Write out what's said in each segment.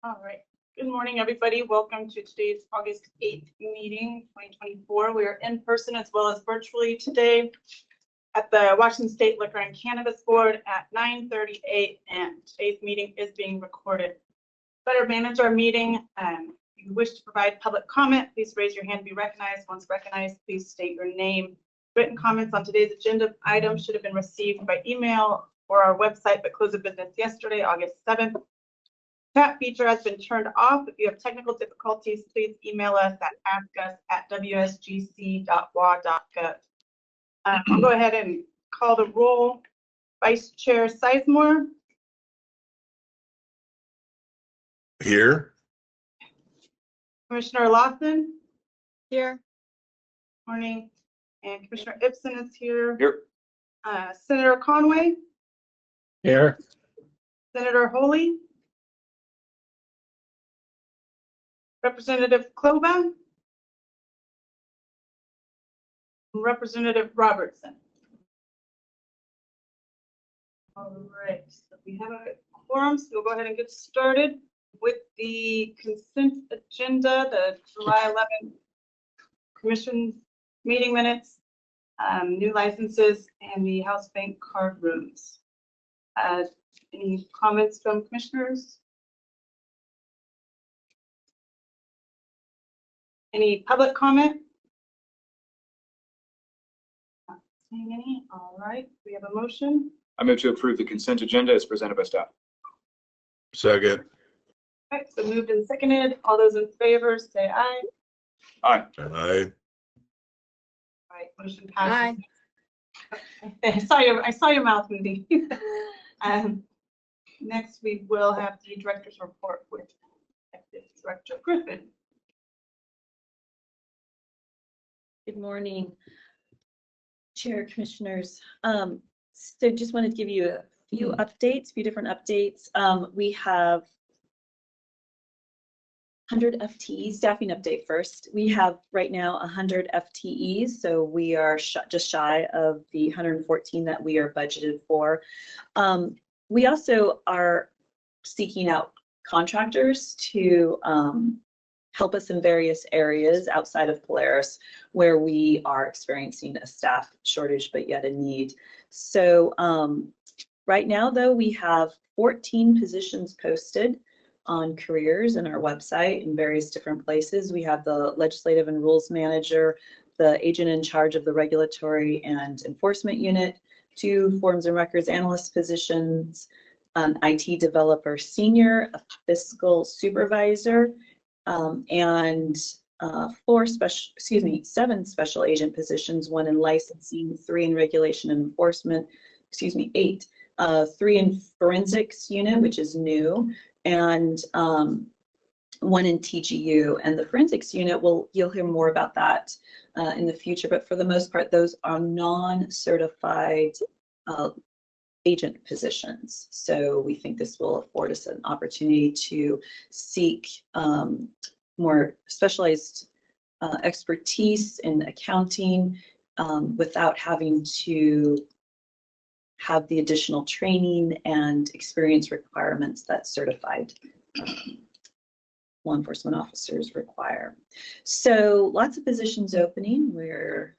All right. Good morning, everybody. Welcome to today's August 8th meeting, 2024. We are in person as well as virtually today at the Washington State Liquor and Cannabis Board at 9:30 a.m. Today's meeting is being recorded. Better manage our meeting. If you wish to provide public comment, please raise your hand to be recognized. Once recognized, please state your name. Written comments on today's agenda items should have been received by email or our website, but close of business yesterday, August 7th. Chat feature has been turned off. If you have technical difficulties, please email us at askus@wsgc.wa.gov. I'll go ahead and call the roll. Vice Chair Sizemore. Here. Commissioner Lawson. Here. Morning. And Commissioner Ibsen is here. Here. Senator Conway. Here. Senator Holy. Representative Klova. Representative Robertson. All right, so we have a quorum, so we'll go ahead and get started with the consent agenda, the July 11th Commission meeting minutes, new licenses, and the House Bank card rooms. Any comments from commissioners? Any public comment? Not seeing any. All right, we have a motion. I move to approve the consent agenda as presented by staff. Second. All right, so moved and seconded. All those in favor say aye. Aye. Aye. All right, motion passes. I saw your mouth moving. Next, we will have the director's report with Executive Director Griffin. Good morning, Chair, Commissioners. So just wanted to give you a few different updates. We have 100 FTEs, staffing update first. We have right now 100 FTEs, so we are just shy of the 114 that we are budgeted for. We also are seeking out contractors to help us in various areas outside of Polaris where we are experiencing a staff shortage, but yet a need. So right now, though, we have 14 positions posted on careers in our website in various different places. We have the legislative and rules manager, the agent in charge of the regulatory and enforcement unit, 2 forms and records analyst positions, an IT developer senior, a fiscal supervisor, and 7 special agent positions, 1 in licensing, 3 in regulation and enforcement, 8, 3 in forensics unit, which is new, and 1 in TGU. And the forensics unit, you'll hear more about that in the future, but for the most part, those are non-certified agent positions. So we think this will afford us an opportunity to seek more specialized expertise in accounting without having to have the additional training and experience requirements that certified law enforcement officers require. So lots of positions opening where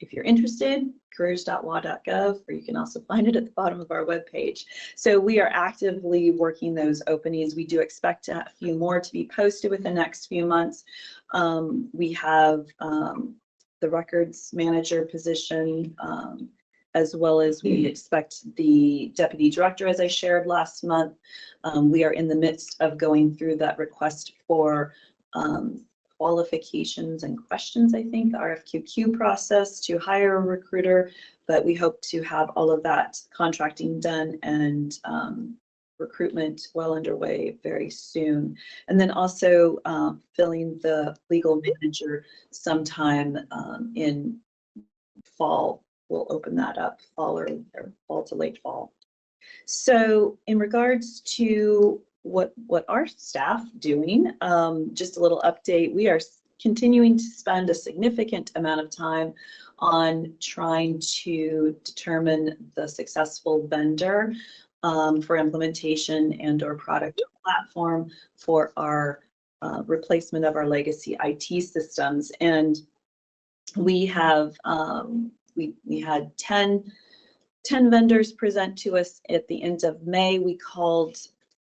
if you're interested, careers.wa.gov, or you can also find it at the bottom of our webpage. So we are actively working those openings. We do expect a few more to be posted within the next few months. We have the records manager position, as well as we expect the deputy director, as I shared last month. We are in the midst of going through that request for qualifications and questions, I think, the RFQQ process to hire a recruiter, but we hope to have all of that contracting done and recruitment well underway very soon. And then also filling the legal manager sometime in fall. We'll open that up, fall or fall to late fall. So in regards to what our staff doing, just a little update. We are continuing to spend a significant amount of time on trying to determine the successful vendor for implementation and or product platform for our replacement of our legacy IT systems. And we have, we had 10 vendors present to us at the end of May. We called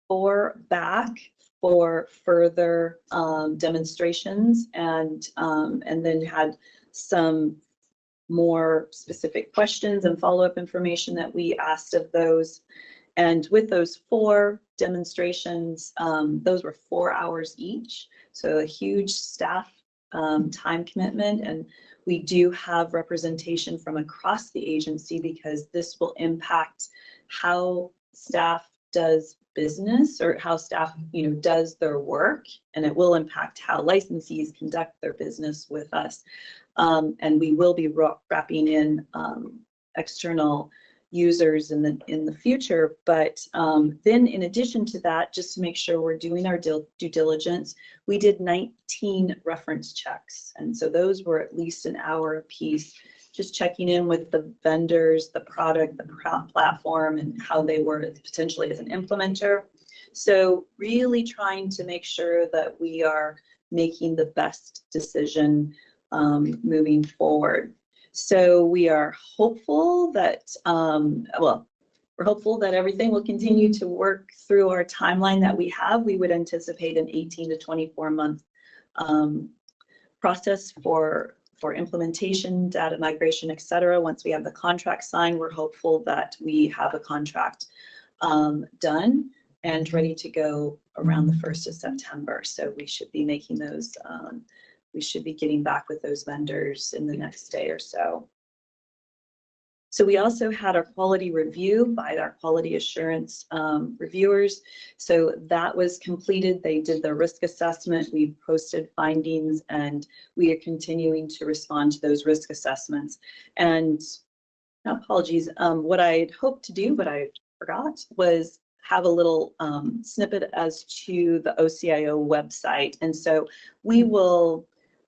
4 back for further demonstrations, and then had some more specific questions and follow-up information that we asked of those. And with those 4 demonstrations, those were 4 hours each, so a huge staff time commitment. And we do have representation from across the agency because this will impact how staff does business, or how staff, does their work, and it will impact how licensees conduct their business with us. And we will be wrapping in external users in the future. But then in addition to that, just to make sure we're doing our due diligence, we did 19 reference checks. And so those were at least an hour a piece, just checking in with the vendors, the product, the platform, and how they were potentially as an implementer. So really trying to make sure that we are making the best decision moving forward. So we are hopeful that, we're hopeful that everything will continue to work through our timeline that we have. We would anticipate an 18 to 24 month process for implementation, data migration, et cetera. Once we have the contract signed, we're hopeful that we have a contract done and ready to go around the 1st of September. So we should be making those, we should be getting back with those vendors in the next day or so. So we also had our quality review by our quality assurance reviewers. So that was completed. They did the risk assessment. We posted findings, and we are continuing to respond to those risk assessments. And apologies, what I had hoped to do, but I forgot, was have a little snippet as to the OCIO website. And so we will,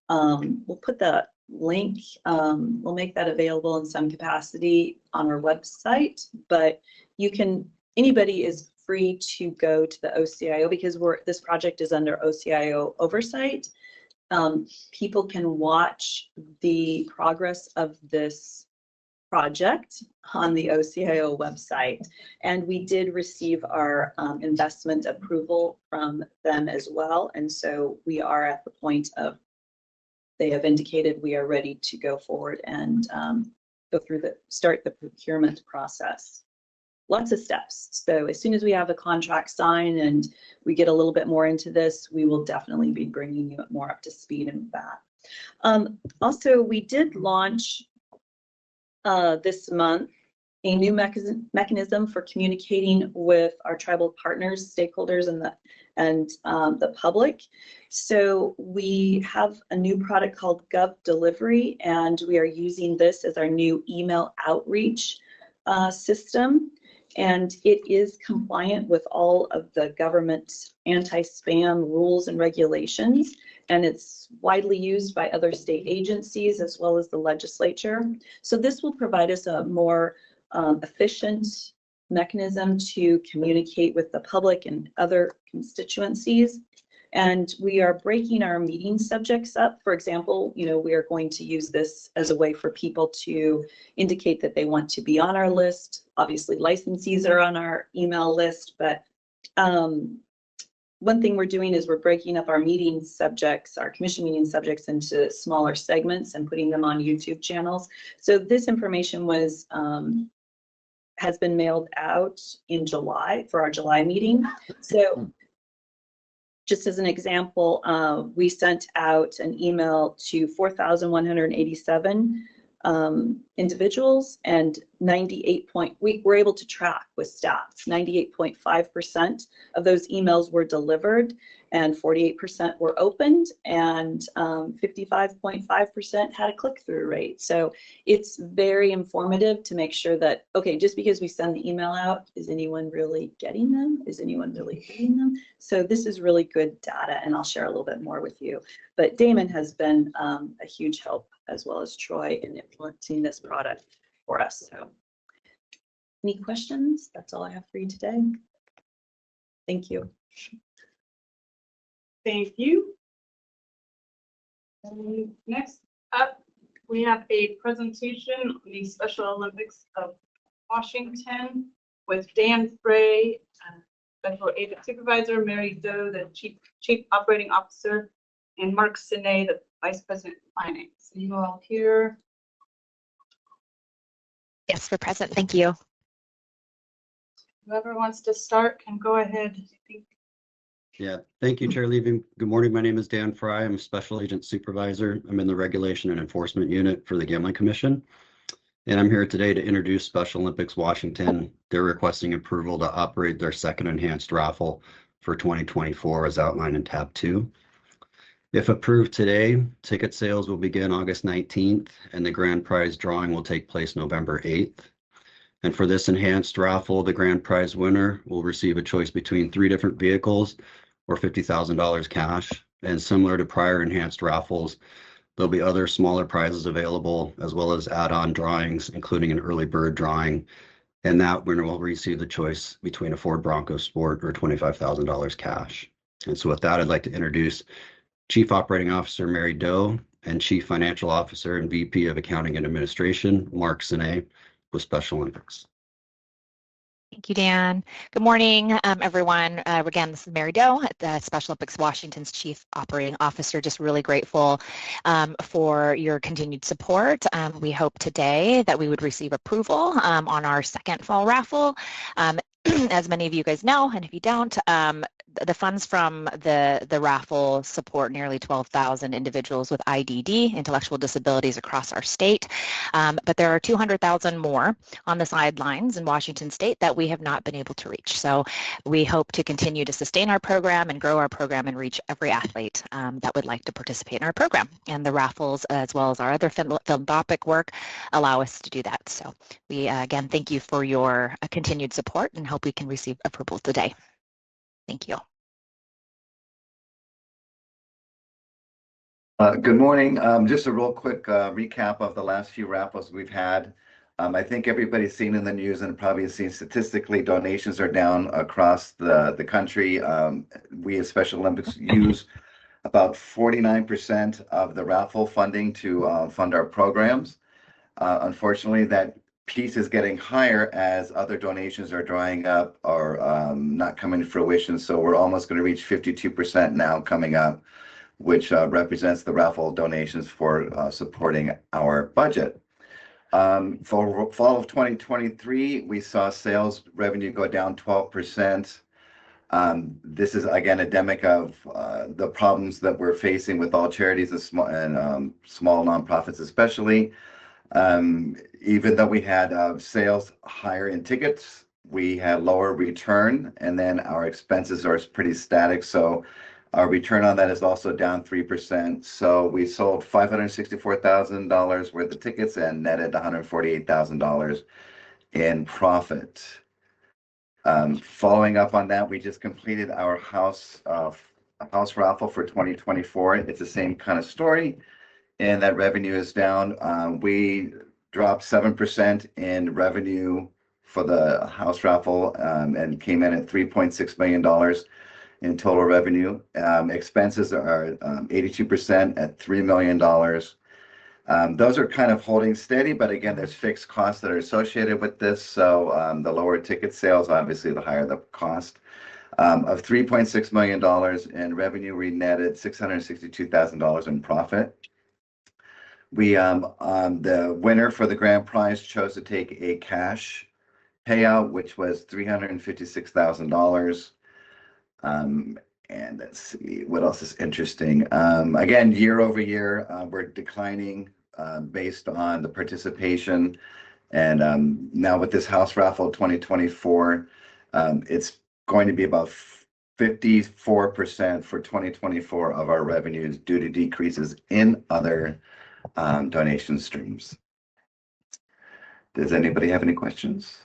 we'll put the link, we'll make that available in some capacity on our website, but anybody is free to go to the OCIO because this project is under OCIO oversight. People can watch the progress of this project on the OCIO website. And we did receive our investment approval from them as well. And so we are at the point of, they have indicated we are ready to go forward and start the procurement process. Lots of steps. So as soon as we have a contract signed and we get a little bit more into this, we will definitely be bringing you more up to speed in that. Also, we did launch this month a new mechanism for communicating with our tribal partners, stakeholders, and the public. So we have a new product called Gov Delivery, and we are using this as our new email outreach system. And it is compliant with all of the government anti-spam rules and regulations. And it's widely used by other state agencies as well as the legislature. So this will provide us a more efficient mechanism to communicate with the public and other constituencies. And we are breaking our meeting subjects up. For example, we are going to use this as a way for people to indicate that they want to be on our list. Obviously, licensees are on our email list, but one thing we're doing is we're breaking up our meeting subjects, our commission meeting subjects, into smaller segments and putting them on YouTube channels. So this information has been mailed out in July for our July meeting. So just as an example, we sent out an email to 4,187 individuals, and we were able to track with stats. 98.5% of those emails were delivered, and 48% were opened, and 55.5% had a click-through rate. So it's very informative to make sure that, okay, just because we send the email out, is anyone really getting them? Is anyone really reading them? So this is really good data, and I'll share a little bit more with you. But Damon has been a huge help, as well as Troy, in implementing this product for us. So Any questions? That's all I have for you today. Thank you. Thank you. Next up, we have a presentation on the Special Olympics of Washington with Dan Frey, Special Agent Supervisor, Mary Doe, the Chief Operating Officer, and Mark Sinay, the Vice President of Finance. Are you all here? Yes, we're present. Thank you. Whoever wants to start can go ahead. Yeah, thank you, Chair Levy. Good morning. My name is Dan Fry. I'm a Special Agent Supervisor. I'm in the Regulation and Enforcement Unit for the Gambling Commission. And I'm here today to introduce Special Olympics Washington. They're requesting approval to operate their second enhanced raffle for 2024 as outlined in tab 2. If approved today, ticket sales will begin August 19th and the grand prize drawing will take place November 8th. And for this enhanced raffle, the grand prize winner will receive a choice between 3 different vehicles or $50,000 cash. And similar to prior enhanced raffles, there'll be other smaller prizes available as well as add-on drawings, including an early bird drawing. And that winner will receive the choice between a Ford Bronco Sport or $25,000 cash. And so with that, I'd like to introduce Chief Operating Officer Mary Doe and Chief Financial Officer and VP of Accounting and Administration, Mark Sinay, with Special Olympics. Thank you, Dan. Good morning, everyone. Again, this is Mary Doe, the Special Olympics Washington's Chief Operating Officer. Just really grateful for your continued support. We hope today that we would receive approval on our second fall raffle. As many of you guys know, and if you don't, the funds from the raffle support nearly 12,000 individuals with IDD, intellectual disabilities across our state. But there are 200,000 more on the sidelines in Washington state that we have not been able to reach. So we hope to continue to sustain our program and grow our program and reach every athlete that would like to participate in our program. And the raffles, as well as our other philanthropic work, allow us to do that. So we, again, thank you for your continued support and hope we can receive approval today. Thank you. Good morning. Just a real quick recap of the last few raffles we've had. I think everybody's seen in the news and probably seen statistically donations are down across the country. We as Special Olympics use about 49% of the raffle funding to fund our programs. Unfortunately, that piece is getting higher as other donations are drying up or not coming to fruition. So we're almost going to reach 52% now coming up, which represents the raffle donations for supporting our budget. For fall of 2023, we saw sales revenue go down 12%. This is again endemic of the problems that we're facing with all charities and small nonprofits, especially. Even though we had sales higher in tickets, we had lower return, and then our expenses are pretty static. So our return on that is also down 3%. So we sold $564,000 worth of tickets and netted $148,000 in profit. Following up on that, we just completed our house raffle for 2024. It's the same kind of story, and that revenue is down. We dropped 7% in revenue for the house raffle and came in at $3.6 million in total revenue. Expenses are 82% at $3 million. Those are kind of holding steady, but again, there's fixed costs that are associated with this. So the lower ticket sales, obviously, the higher the cost. Of $3.6 million in revenue, we netted $662,000 in profit. We, the winner for the grand prize chose to take a cash payout, which was $356,000. And let's see what else is interesting. Again, year over year, we're declining based on the participation. And now with this house raffle 2024, it's going to be about 54% for 2024 of our revenues due to decreases in other donation streams. Does anybody have any questions?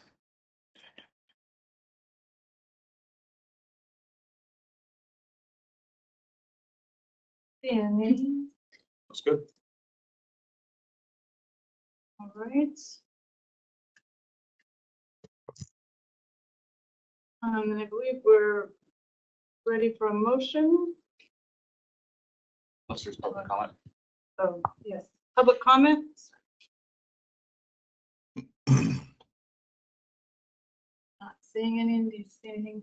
Danny. That's good. All right. And I believe we're ready for a motion. Unless there's public comment. Oh, yes. Public comments? Not seeing any. Do you see anything?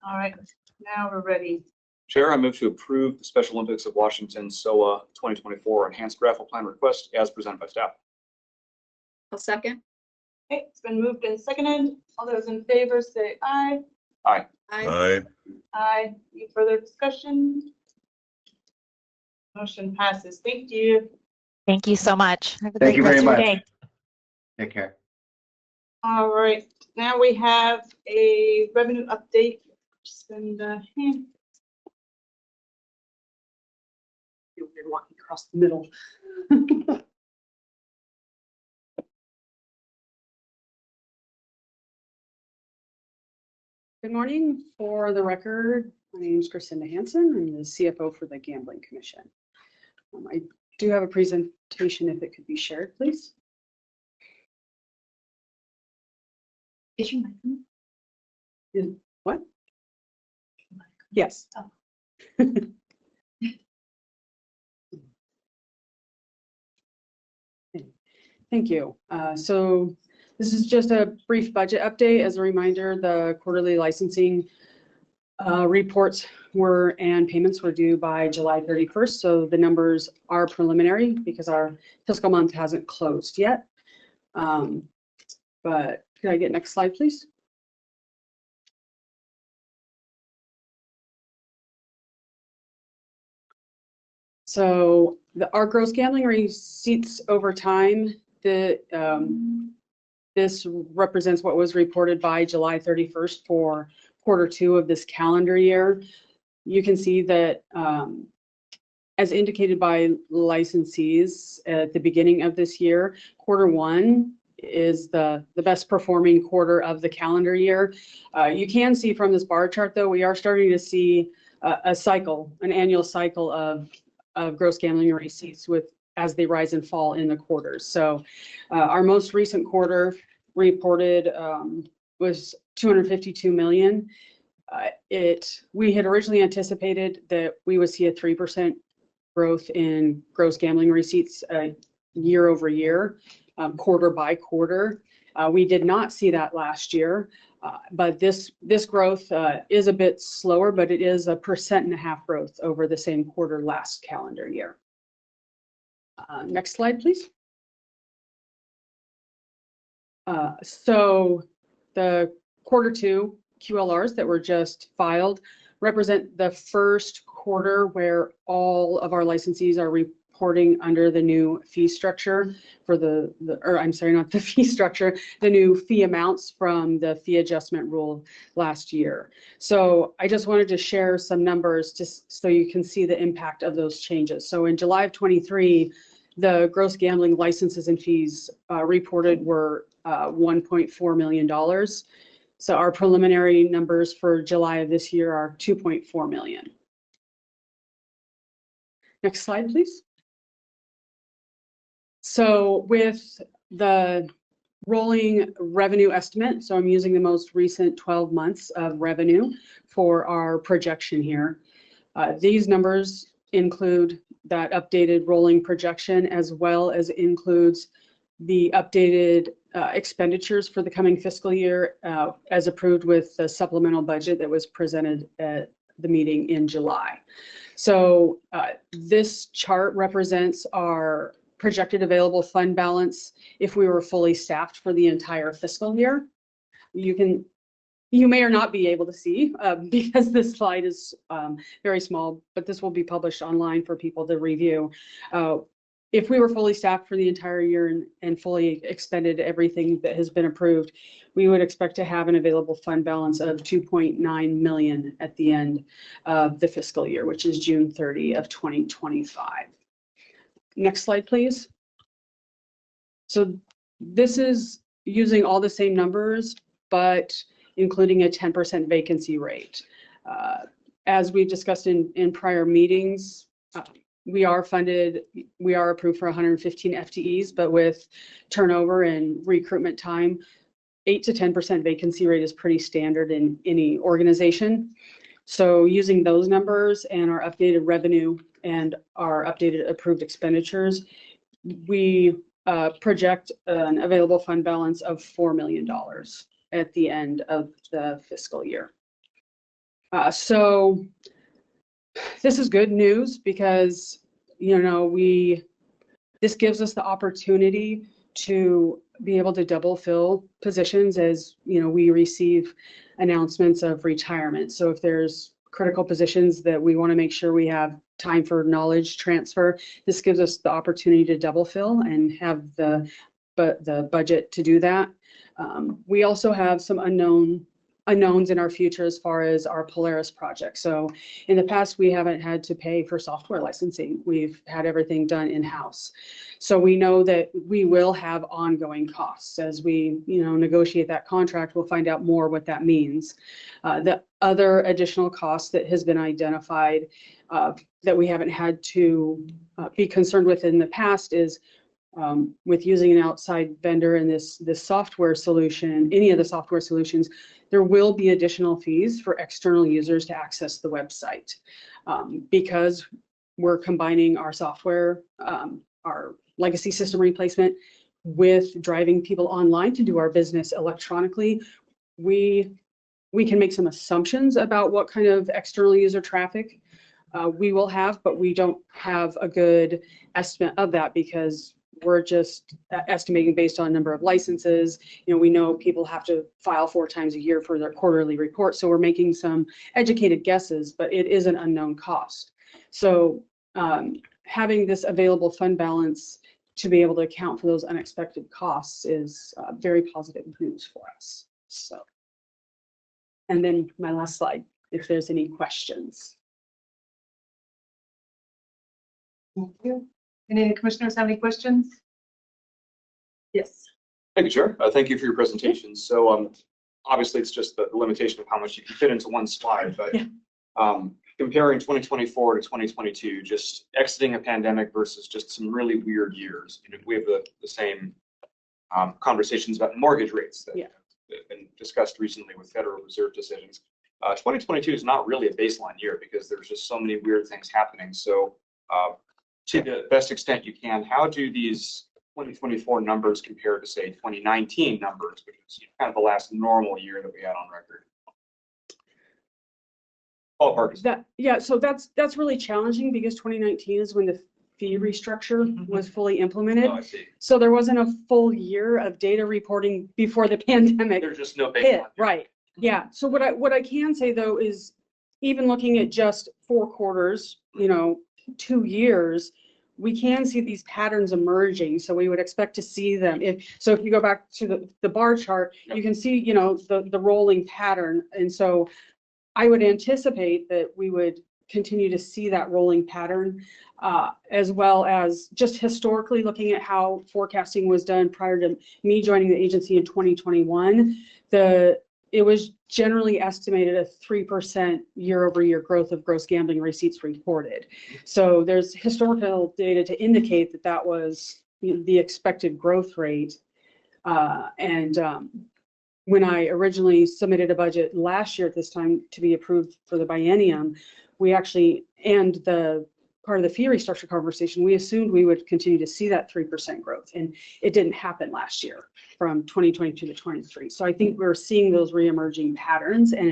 All right, now we're ready. Chair, I move to approve the Special Olympics of Washington SOA 2024 Enhanced Raffle Plan Request as presented by staff. I'll second. Okay, it's been moved and seconded. All those in favor say aye. Aye. Aye. Aye. Any further discussion? Motion passes. Thank you. Thank you so much. Have a Thank great you very rest of your much. day. Take care. All right, now we have a revenue update. And, You're walking across the middle. Good morning. For the record, my name is Christina Hansen. I'm the CFO for the Gambling Commission. I do have a presentation if it could be shared, please. Is your mic on? What? Yes. Oh. Thank you. So this is just a brief budget update. As a reminder, the quarterly licensing reports and payments were due by July 31st. So the numbers are preliminary because our fiscal month hasn't closed yet. But could I get next slide, please? So our gross gambling receipts over time, this represents what was reported by July 31st for Q2 of this calendar year. You can see that as indicated by licensees at the beginning of this year, Q1 is the best performing quarter of the calendar year. You can see from this bar chart, though, we are starting to see an annual cycle of gross gambling receipts as they rise and fall in the quarters. So our most recent quarter reported was $252 million. We had originally anticipated that we would see a 3% growth in gross gambling receipts year over year, quarter by quarter. We did not see that last year, but this growth is a bit slower, but it is 1.5% growth over the same quarter last calendar year. Next slide, please. So the Q2 QLRs that were just filed represent the first quarter where all of our licensees are reporting under the new fee structure for the new fee amounts from the fee adjustment rule last year. So I just wanted to share some numbers just so you can see the impact of those changes. So in July of 23, the gross gambling licenses and fees reported were $1.4 million. So our preliminary numbers for July of this year are $2.4 million. Next slide, please. So with the rolling revenue estimate, so I'm using the most recent 12 months of revenue for our projection here. These numbers include that updated rolling projection as well as includes the updated expenditures for the coming fiscal year as approved with the supplemental budget that was presented at the meeting in July. So this chart represents our projected available fund balance if we were fully staffed for the entire fiscal year. You may or not be able to see because this slide is very small, but this will be published online for people to review. If we were fully staffed for the entire year and fully expended everything that has been approved, we would expect to have an available fund balance of $2.9 million at the end of the fiscal year, which is June 30 of 2025. Next slide, please. So this is using all the same numbers, but including a 10% vacancy rate. As we discussed in prior meetings, we are approved for 115 FTEs, but with turnover and recruitment time, 8 to 10% vacancy rate is pretty standard in any organization. So using those numbers and our updated revenue and our updated approved expenditures, we project an available fund balance of $4 million at the end of the fiscal year. So this is good news because, you know, this gives us the opportunity to be able to double fill positions as, you know, we receive announcements of retirement. So if there's critical positions that we want to make sure we have time for knowledge transfer, this gives us the opportunity to double fill and have the budget to do that. We also have some unknowns in our future as far as our Polaris project. So in the past, we haven't had to pay for software licensing. We've had everything done in-house. So we know that we will have ongoing costs. As we, you know, negotiate that contract, we'll find out more what that means. The other additional cost that has been identified that we haven't had to be concerned with in the past is with using an outside vendor in this software solution, any of the software solutions, there will be additional fees for external users to access the website. Because we're combining our software, our legacy system replacement with driving people online to do our business electronically, we can make some assumptions about what kind of external user traffic we will have, but we don't have a good estimate of that because we're just estimating based on number of licenses. You know, we know people have to file 4 times a year for their quarterly report. So we're making some educated guesses, but it is an unknown cost. So having this available fund balance to be able to account for those unexpected costs is very positive news for us. So, and then my last slide, if there's any questions. Thank you. Any of the commissioners have any questions? Yes. Thank you, Chair. Thank you for your presentation. So obviously it's just the limitation of how much you can fit into one slide, but comparing 2024 to 2022, just exiting a pandemic versus just some really weird years. You know, we have the same conversations about mortgage rates that have been discussed recently with Federal Reserve decisions. 2022 is not really a baseline year because there's just so many weird things happening. So to the best extent you can, how do these 2024 numbers compare to, say, 2019 numbers, which is kind of the last normal year that we had on record? Ballpark is So that's really challenging because 2019 is when the fee restructure was fully implemented. Oh, I see. So there wasn't a full year of data reporting before the pandemic. There's just no hit, baseline. right. Yeah. So what I can say though is even looking at just 4 quarters, you know, 2 years, we can see these patterns emerging. So we would expect to see them. If you go back to the bar chart, you can see, you know, the rolling pattern. And so I would anticipate that we would continue to see that rolling pattern, as well as just historically looking at how forecasting was done prior to me joining the agency in 2021. It was generally estimated a 3% year-over-year growth of gross gambling receipts reported. So there's historical data to indicate that that was the expected growth rate. When I originally submitted a budget last year at this time to be approved for the biennium, we actually, and the part of the fee restructure conversation, we assumed we would continue to see that 3% growth, and it didn't happen last year from 2022 to 23. So I think we're seeing those reemerging patterns, and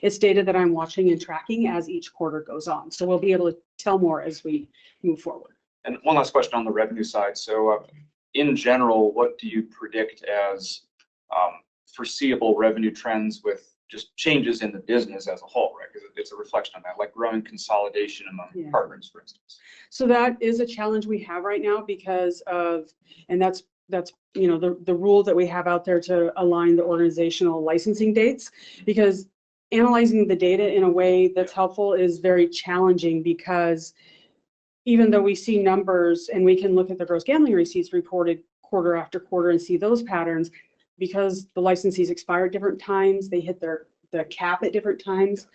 it's data that I'm watching and tracking as each quarter goes on. So we'll be able to tell more as we move forward. And one last question on the revenue side. So in general, what do you predict as foreseeable revenue trends with just changes in the business as a whole, right? Because it's a reflection on that, like growing consolidation among partners, for instance. So that is a challenge we have right now because of, and that's you know, the rule that we have out there to align the organizational licensing dates, because analyzing the data in a way that's helpful is very challenging because even though we see numbers and we can look at the gross gambling receipts reported quarter after quarter and see those patterns, because the licensees expire at different times, they hit the cap at different times.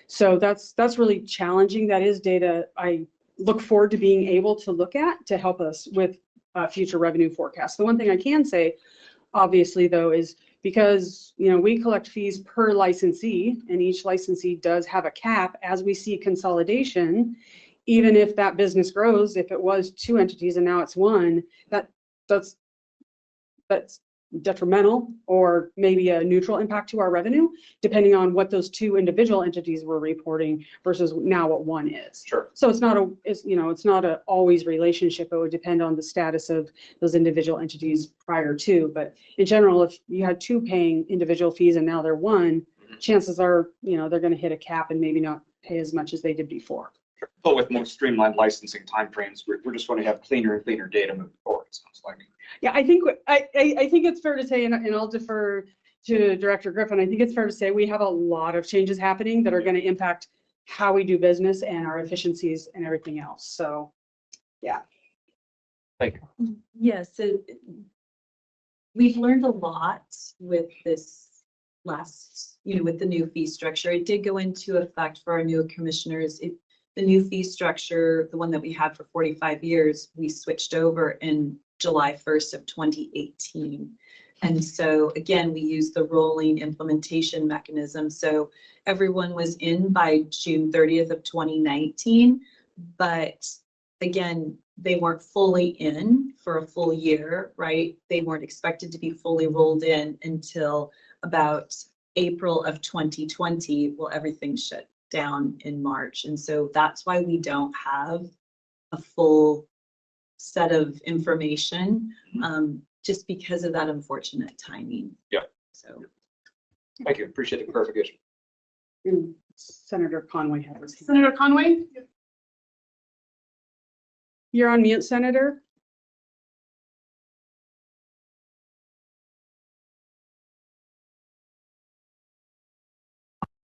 So that's really challenging. That is data I look forward to being able to look at to help us with future revenue forecasts. The one thing I can say, obviously though, is because, we collect fees per licensee and each licensee does have a cap. As we see consolidation, even if that business grows, if it was 2 entities and now it's 1, that's detrimental or maybe a neutral impact to our revenue, depending on what those 2 individual entities were reporting versus now what 1 is. Sure. So it's not a always relationship. It would depend on the status of those individual entities prior to. But in general, if you had 2 paying individual fees and now they're 1, chances are, they're going to hit a cap and maybe not pay as much as they did before. But with more streamlined licensing timeframes, we're just going to have cleaner and cleaner data moving forward, it sounds like. Yeah, I think it's fair to say, and I'll defer to Director Griffin, I think it's fair to say we have a lot of changes happening that are going to impact how we do business and our efficiencies and everything else. So, yeah. Thank you. Yes, so we've learned a lot with this last, with the new fee structure. It did go into effect for our new commissioners. The new fee structure, the one that we had for 45 years, we switched over in July 1st of 2018. And so again, we used the rolling implementation mechanism. So everyone was in by June 30th of 2019, but again, they weren't fully in for a full year, right? They weren't expected to be fully rolled in until about April of 2020. Well, everything shut down in March. And so that's why we don't have a full set of information, just because of that unfortunate timing. Yeah. So. Thank you. Appreciate the clarification. Senator Conway had his hand. Senator Conway? You're on mute, Senator.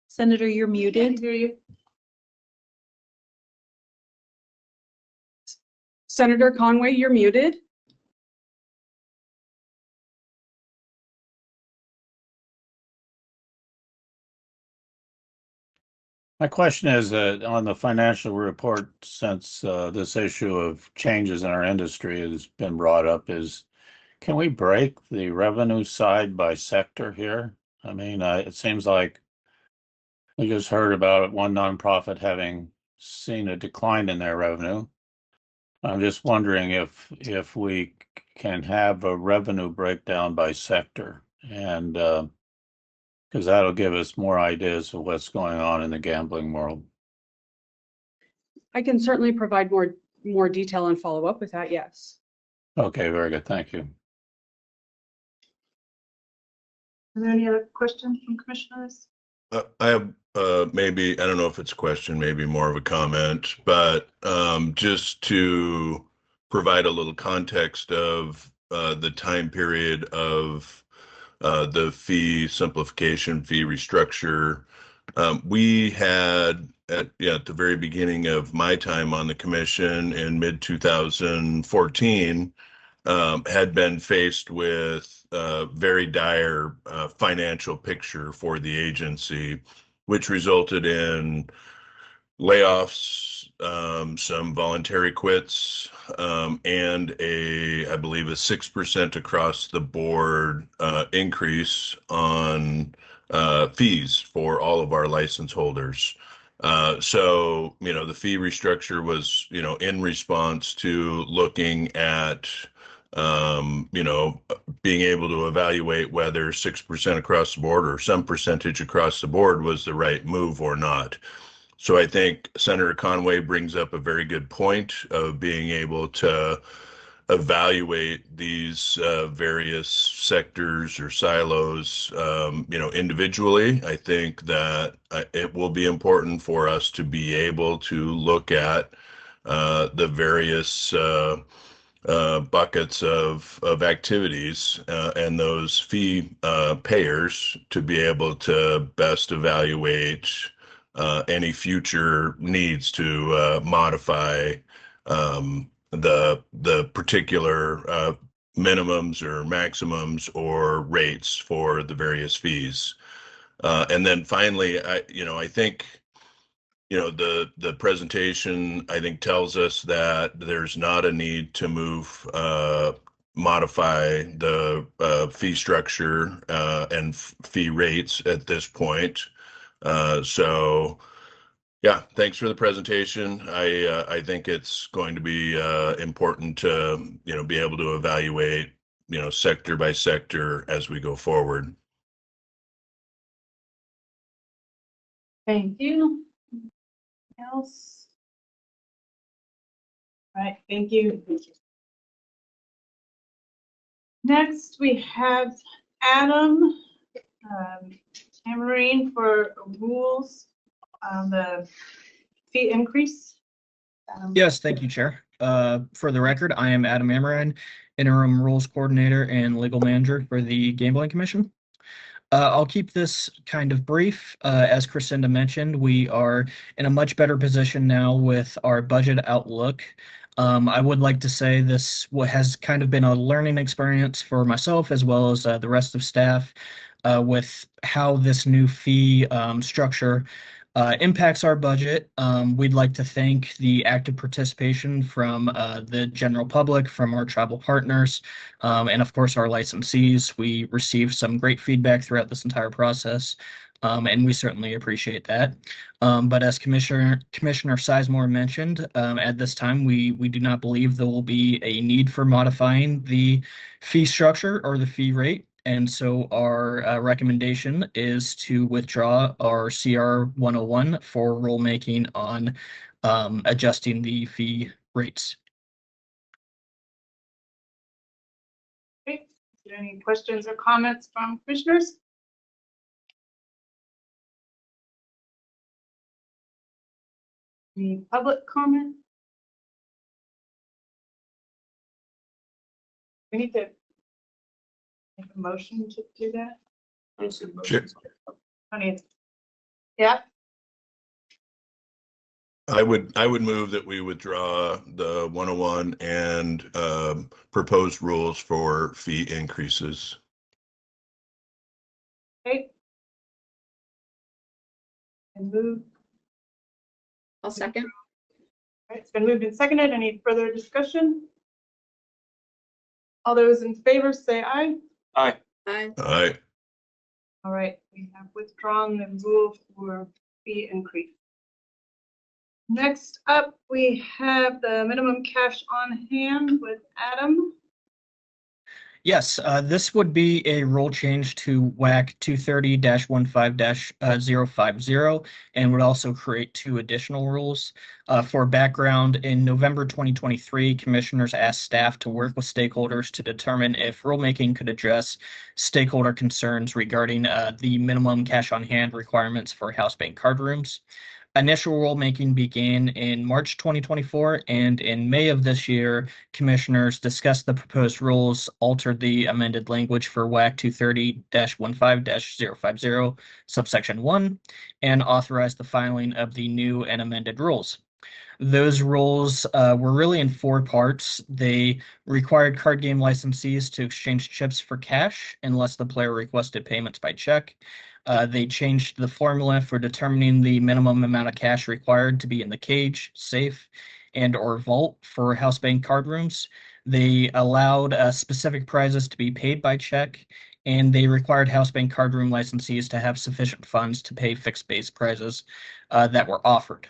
Senator, you're muted. Hear you. Senator Conway, you're muted. My question is on the financial report, since this issue of changes in our industry has been brought up, can we break the revenue side by sector here? I mean, it seems like we just heard about one nonprofit having seen a decline in their revenue. I'm just wondering if we can have a revenue breakdown by sector, and because that'll give us more ideas of what's going on in the gambling world. I can certainly provide more detail and follow up with that. Yes. Okay, very good. Thank you. Are there any other questions from commissioners? I have maybe, I don't know if it's a question, maybe more of a comment, but just to provide a little context of the time period of the fee simplification, fee restructure. We had at the very beginning of my time on the commission in mid 2014, had been faced with a very dire financial picture for the agency, which resulted in layoffs, some voluntary quits, and I believe a 6% across the board increase on fees for all of our license holders. So, the fee restructure was, in response to looking at, being able to evaluate whether 6% across the board or some percentage across the board was the right move or not. So I think Senator Conway brings up a very good point of being able to evaluate these various sectors or silos, individually. I think that it will be important for us to be able to look at the various buckets of activities and those fee payers to be able to best evaluate any future needs to modify the particular minimums or maximums or rates for the various fees. And then finally, I think, the presentation, I think, tells us that there's not a need to move modify the fee structure and fee rates at this point. So yeah, thanks for the presentation. I think it's going to be important to, be able to evaluate, sector by sector as we go forward. Thank you. Anything else? All right, thank you. Next, we have Adam Tamarine for rules on the fee increase. Yes, thank you, Chair. For the record, I am Adam Amaran, Interim Rules Coordinator and Legal Manager for the Gambling Commission. I'll keep this kind of brief. As Crescinda mentioned, we are in a much better position now with our budget outlook. I would like to say this has kind of been a learning experience for myself as well as the rest of staff with how this new fee structure impacts our budget. We'd like to thank the active participation from the general public, from our tribal partners, and of course our licensees. We received some great feedback throughout this entire process, and we certainly appreciate that. But as Commissioner Sizemore mentioned, at this time we do not believe there will be a need for modifying the fee structure or the fee rate. And so our recommendation is to withdraw our CR 101 for rulemaking on adjusting the fee rates. Okay. Is there any questions or comments from commissioners? Any public comment? We need to make a motion to do that. Sure. Yeah, I would move that we withdraw the 101 and proposed rules for fee increases. okay. And move. I'll second. All right, it's been moved and seconded. Any further discussion? All those in favor say aye. Aye. Aye. All right. All right, we have withdrawn the rule for fee increase. Next up, we have the minimum cash on hand with Adam. Yes, this would be a rule change to WAC 230-15-050 and would also create two additional rules. For background, in November 2023, commissioners asked staff to work with stakeholders to determine if rulemaking could address stakeholder concerns regarding the minimum cash on hand requirements for house bank card rooms. Initial rulemaking began in March 2024, and in May of this year, commissioners discussed the proposed rules, altered the amended language for WAC 230-15-050, subsection 1, and authorized the filing of the new and amended rules. Those rules were really in four parts. They required card game licensees to exchange chips for cash unless the player requested payments by check. They changed the formula for determining the minimum amount of cash required to be in the cage, safe, and or vault for house bank card rooms. They allowed specific prizes to be paid by check, and they required house bank card room licensees to have sufficient funds to pay fixed base prizes that were offered.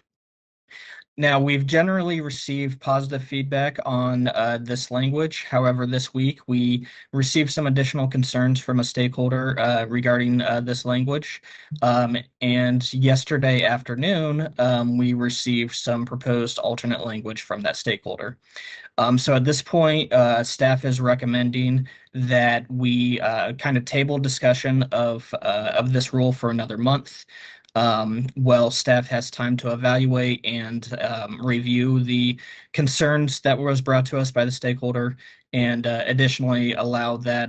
Now, we've generally received positive feedback on this language. However, this week we received some additional concerns from a stakeholder regarding this language. And yesterday afternoon, we received some proposed alternate language from that stakeholder. So at this point, staff is recommending that we kind of table discussion of this rule for another month. While staff has time to evaluate and review the concerns that was brought to us by the stakeholder, and additionally allow that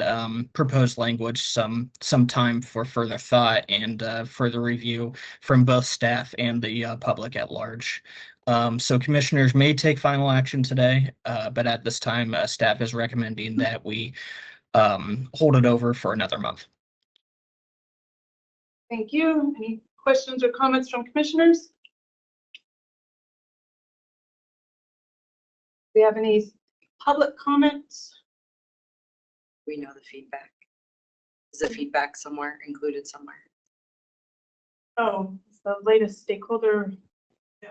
proposed language some time for further thought and further review from both staff and the public at large. So commissioners may take final action today, but at this time, staff is recommending that we hold it over for another month. Thank you. Any questions or comments from commissioners? Do we have any public comments? We know the feedback. Is the feedback somewhere included somewhere? Oh, it's the latest stakeholder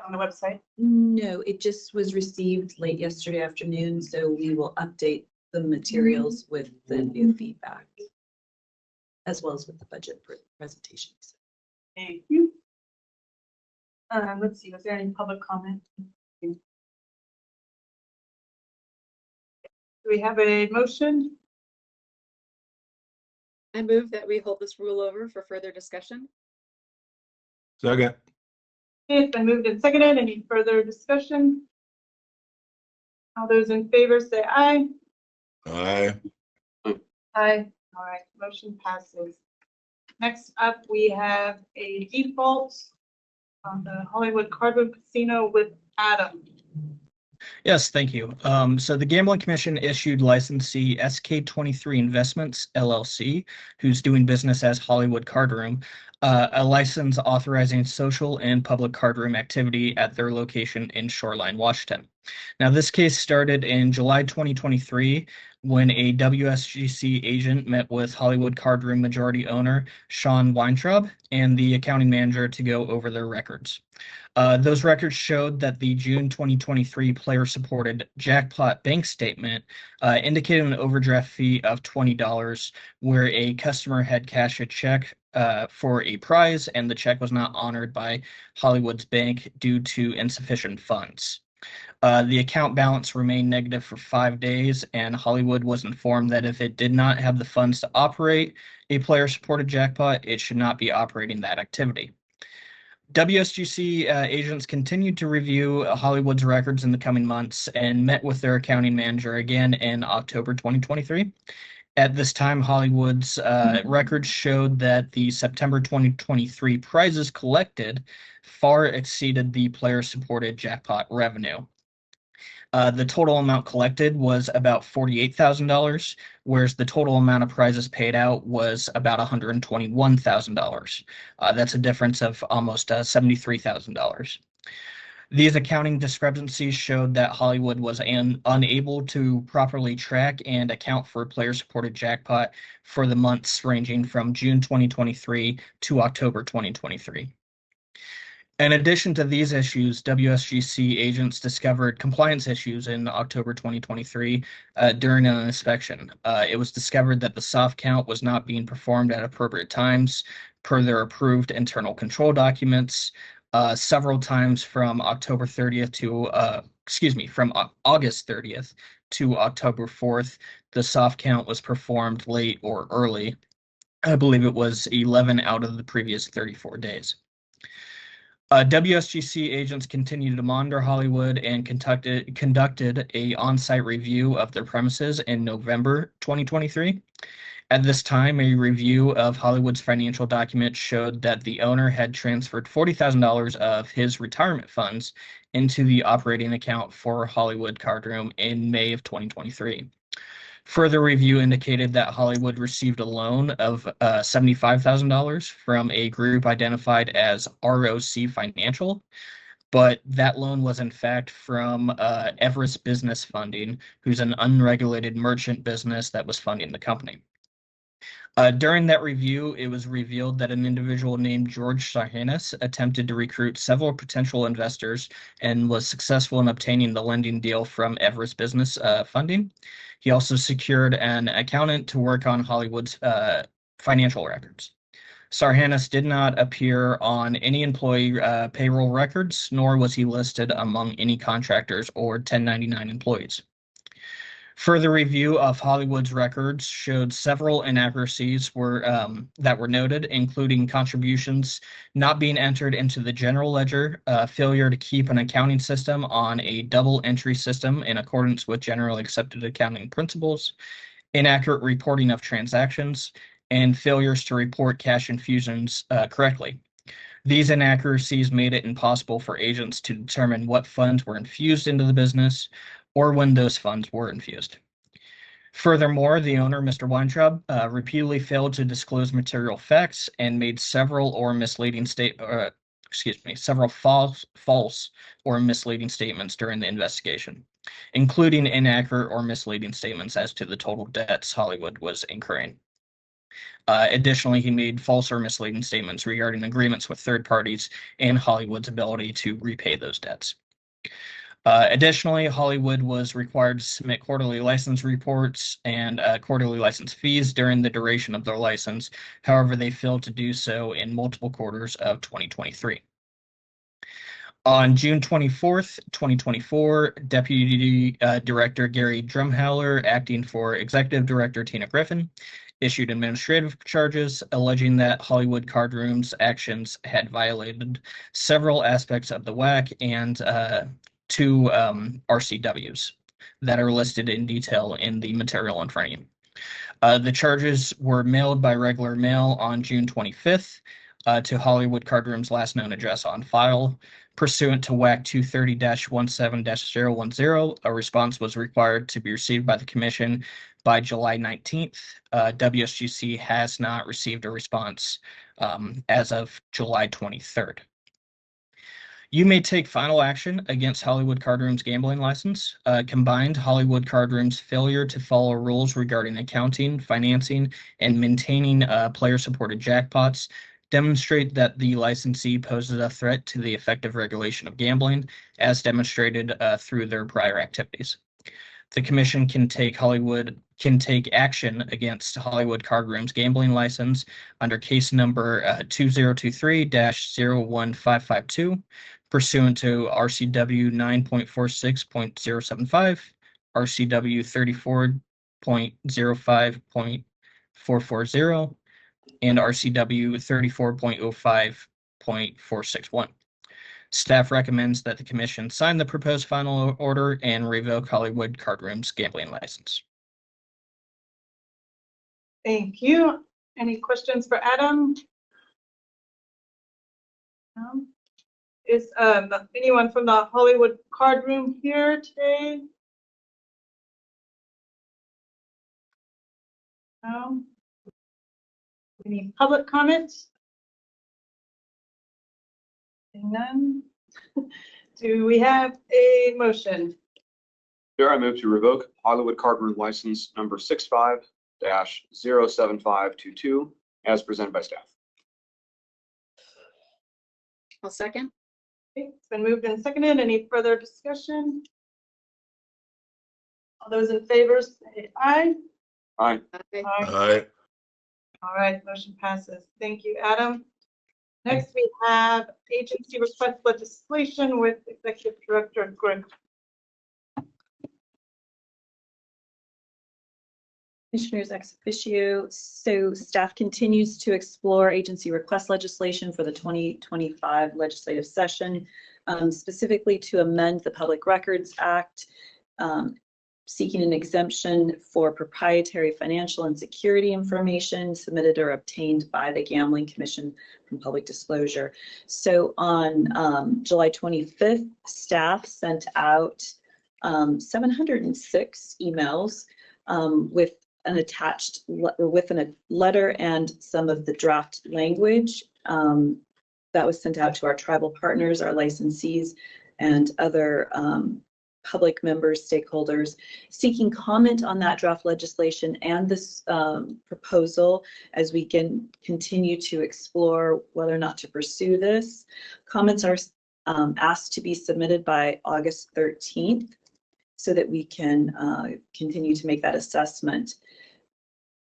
on the website. No, it just was received late yesterday afternoon, so we will update the materials with the new feedback as well as with the budget presentations. Thank you. Let's see, was there any public comment? Do we have a motion? I move that we hold this rule over for further discussion. Second. It's been moved and seconded. Any further discussion? All those in favor say aye. Aye. Aye. All right, motion passes. Next up, we have a default on the Hollywood Cardroom Casino with Adam. Yes, thank you. So the Gambling Commission issued licensee SK23 Investments LLC, who's doing business as Hollywood Card Room, a license authorizing social and public card room activity at their location in Shoreline, Washington. Now, this case started in July 2023 when a WSGC agent met with Hollywood Card Room majority owner Sean Weintraub and the accounting manager to go over their records. Those records showed that the June 2023 player-supported jackpot bank statement indicated an overdraft fee of $20, where a customer had cashed a check for a prize and the check was not honored by Hollywood's bank due to insufficient funds. The account balance remained negative for 5 days, and Hollywood was informed that if it did not have the funds to operate a player-supported jackpot, it should not be operating that activity. WSGC agents continued to review Hollywood's records in the coming months and met with their accounting manager again in October 2023. At this time, Hollywood's records showed that the September 2023 prizes collected far exceeded the player-supported jackpot revenue. The total amount collected was about $48,000, whereas the total amount of prizes paid out was about $121,000. That's a difference of almost $73,000. These accounting discrepancies showed that Hollywood was unable to properly track and account for player-supported jackpot for the months ranging from June 2023 to October 2023. In addition to these issues, WSGC agents discovered compliance issues in October 2023 during an inspection. It was discovered that the soft count was not being performed at appropriate times per their approved internal control documents. Several times from October 30th to, from August 30th to October 4th, the soft count was performed late or early. I believe it was 11 out of the previous 34 days. WSGC agents continued to monitor Hollywood and conducted a on-site review of their premises in November 2023. At this time, a review of Hollywood's financial documents showed that the owner had transferred $40,000 of his retirement funds into the operating account for Hollywood Card Room in May of 2023. Further review indicated that Hollywood received a loan of $75,000 from a group identified as ROC Financial, but that loan was in fact from Everest Business Funding, who's an unregulated merchant business that was funding the company. During that review, it was revealed that an individual named George Sarhanis attempted to recruit several potential investors and was successful in obtaining the lending deal from Everest Business Funding. He also secured an accountant to work on Hollywood's financial records. Sarhanis did not appear on any employee payroll records, nor was he listed among any contractors or 1099 employees. Further review of Hollywood's records showed several inaccuracies that were noted, including contributions not being entered into the general ledger, failure to keep an accounting system on a double entry system in accordance with generally accepted accounting principles, inaccurate reporting of transactions, and failures to report cash infusions correctly. These inaccuracies made it impossible for agents to determine what funds were infused into the business or when those funds were infused. Furthermore, the owner, Mr. Weintraub, repeatedly failed to disclose material facts and made several false or misleading statements during the investigation. including inaccurate or misleading statements as to the total debts Hollywood was incurring. Additionally, he made false or misleading statements regarding agreements with third parties and Hollywood's ability to repay those debts. Additionally, Hollywood was required to submit quarterly license reports and quarterly license fees during the duration of their license. However, they failed to do so in multiple quarters of 2023. On June 24th, 2024, Deputy Director Gary Drumheller, acting for Executive Director Tina Griffin, issued administrative charges alleging that Hollywood Card Room's actions had violated several aspects of the WAC and two RCWs that are listed in detail in the material in front of you. The charges were mailed by regular mail on June 25th to Hollywood Card Room's last known address on file. Pursuant to WAC 230-17-010, a response was required to be received by the Commission by July 19th. WSGC has not received a response as of July 23rd. You may take final action against Hollywood Card Room's gambling license. Combined, Hollywood Card Room's failure to follow rules regarding accounting, financing, and maintaining player-supported jackpots demonstrate that the licensee poses a threat to the effective regulation of gambling, as demonstrated through their prior activities. The Commission can take action against Hollywood Card Room's gambling license under case number 2023-01552, pursuant to RCW 9.46.075, RCW 34.05.440, and RCW 34.05.461. Staff recommends that the Commission sign the proposed final order and revoke Hollywood Card Room's gambling license. Thank you. Any questions for Adam? No? Is anyone from the Hollywood Card Room here today? No? Any public comments? None? Do we have a motion? Chair, I move to revoke Hollywood Card Room license number 65-07522 as presented by staff. I'll second. Okay, it's been moved and seconded. Any further discussion? All those in favor say aye. Aye. Aye. Aye. All right, motion passes. Thank you, Adam. Next, we have agency request legislation with Executive Director Greg. Commissioners ex officio. So staff continues to explore agency request legislation for the 2025 legislative session, specifically to amend the Public Records Act, seeking an exemption for proprietary financial and security information submitted or obtained by the Gambling Commission from public disclosure. So on July 25th, staff sent out 706 emails with an attached with a letter and some of the draft language that was sent out to our tribal partners, our licensees, and other public members, stakeholders, seeking comment on that draft legislation and this proposal as we can continue to explore whether or not to pursue this. Comments are asked to be submitted by August 13th so that we can continue to make that assessment.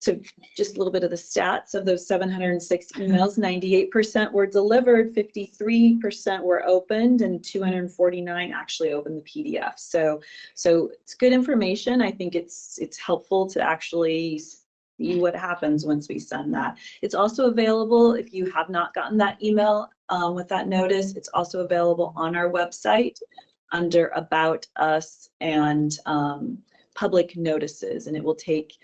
So just a little bit of the stats of those 706 emails, 98% were delivered, 53% were opened, and 249 actually opened the PDF. So it's good information. I think it's helpful to actually see what happens once we send that. It's also available if you have not gotten that email with that notice. It's also available on our website under About Us and Public Notices, and it will take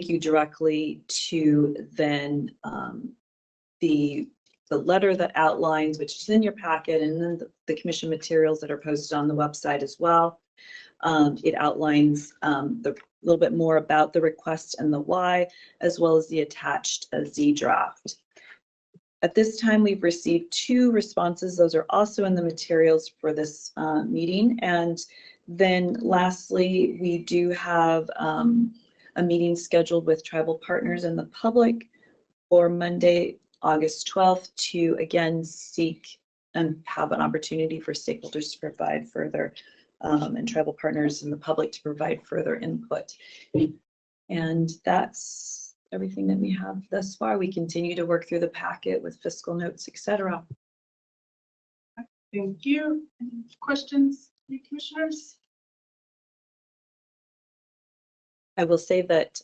you directly to then the letter that outlines, which is in your packet, and then the commission materials that are posted on the website as well. It outlines a little bit more about the request and the why, as well as the attached Z draft. At this time, we've received 2 responses. Those are also in the materials for this meeting, and Then lastly, we do have a meeting scheduled with tribal partners and the public for Monday, August 12th to again seek and have an opportunity for stakeholders to provide further and tribal partners and the public to provide further input. And that's everything that we have thus far. We continue to work through the packet with fiscal notes, etc. Thank you. Any questions, any commissioners? I will say that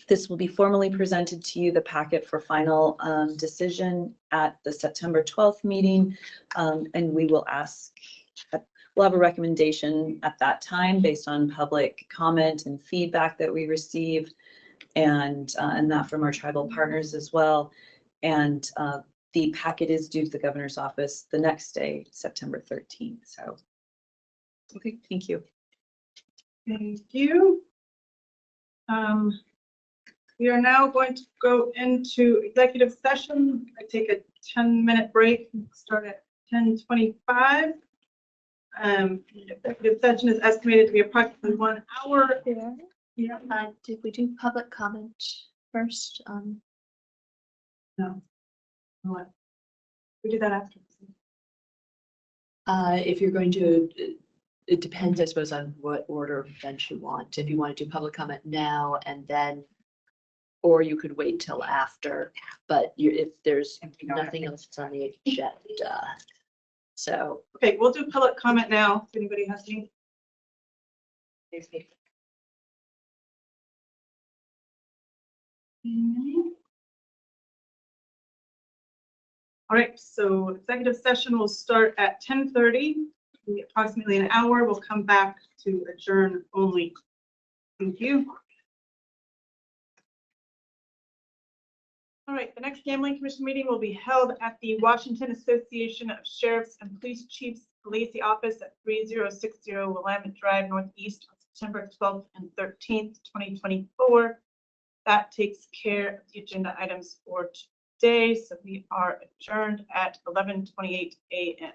this will be formally presented to you, the packet for final decision at the September 12th meeting. And we will ask, we'll have a recommendation at that time based on public comment and feedback that we received and that from our tribal partners as well. And the packet is due to the governor's office the next day, September 13th. So, okay, thank you. Thank you. We are now going to go into executive session. I take a 10-minute break and start at 10:25. Executive session is estimated to be approximately 1 hour. Yeah. Did we do public comment first? No. What? We do that after. If you're going to, it depends, I suppose, on what order of events you want. If you want to do public comment now and then, or you could wait till after, but if there's nothing else that's on the agenda. So. Okay, we'll do public comment now. If anybody has any. All right, so executive session will start at 10:30, approximately an hour. We'll come back to adjourn only. Thank you. All right, the next Gambling Commission meeting will be held at the Washington Association of Sheriffs and Police Chiefs Lacey office at 3060 Willamette Drive Northeast on September 12th and 13th, 2024. That takes care of the agenda items for today. So we are adjourned at 11:28 a.m.